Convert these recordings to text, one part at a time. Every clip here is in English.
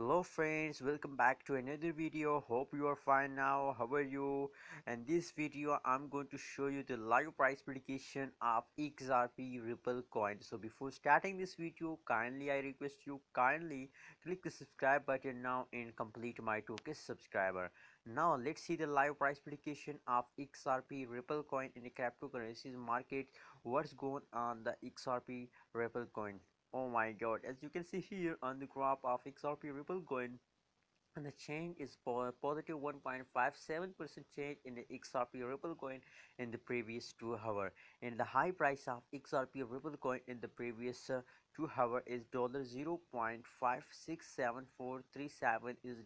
Hello friends, welcome back to another video. Hope you are fine now. How are you? And this video I'm going to show you the live price prediction of XRP Ripple coin. So before starting this video, I request you kindly click the subscribe button now and complete my 2K subscriber. Now let's see the live price prediction of XRP Ripple coin in the cryptocurrencies market. What's going on the XRP Ripple coin? Oh my god, as you can see here on the graph of XRP Ripple coin, and the change is positive 1.57% change in the XRP Ripple coin in the previous 2 hour, and the high price of XRP Ripple coin in the previous 2 hour is $0.567437 is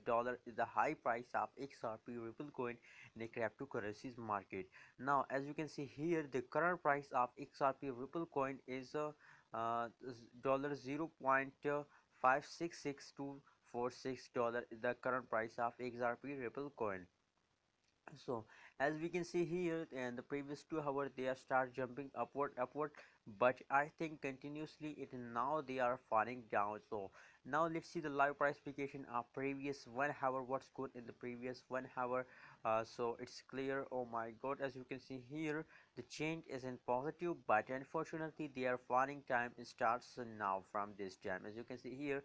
the high price of XRP Ripple coin in the cryptocurrencies market. Now as you can see here, the current price of XRP Ripple coin is dollar 0.566246 is the current price of XRP Ripple coin. So as we can see here, in the previous 2 hours they are start jumping upward, but I think continuously it now they are falling down. So now let's see the live price application of previous 1 hour, what's good in the previous 1 hour. So it's clear. Oh my god, as you can see here, the change is in positive, but unfortunately their falling time starts now from this time. As you can see here,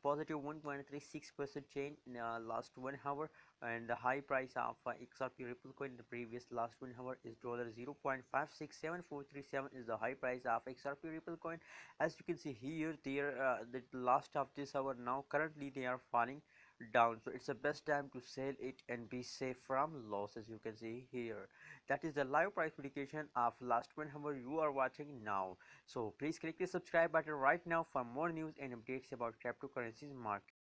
positive 1.36% change in last 1 hour, and the high price of XRP Ripple coin in the previous last 1 hour is dollar 0.567437 is the high price of XRP Ripple coin. As you can see here, the last of this hour, now currently they are falling down, so it's the best time to sell it and be safe from loss. As you can see here, that is the live price prediction of last 1 hour you are watching now. So please click the subscribe button right now for more news and updates about cryptocurrencies market.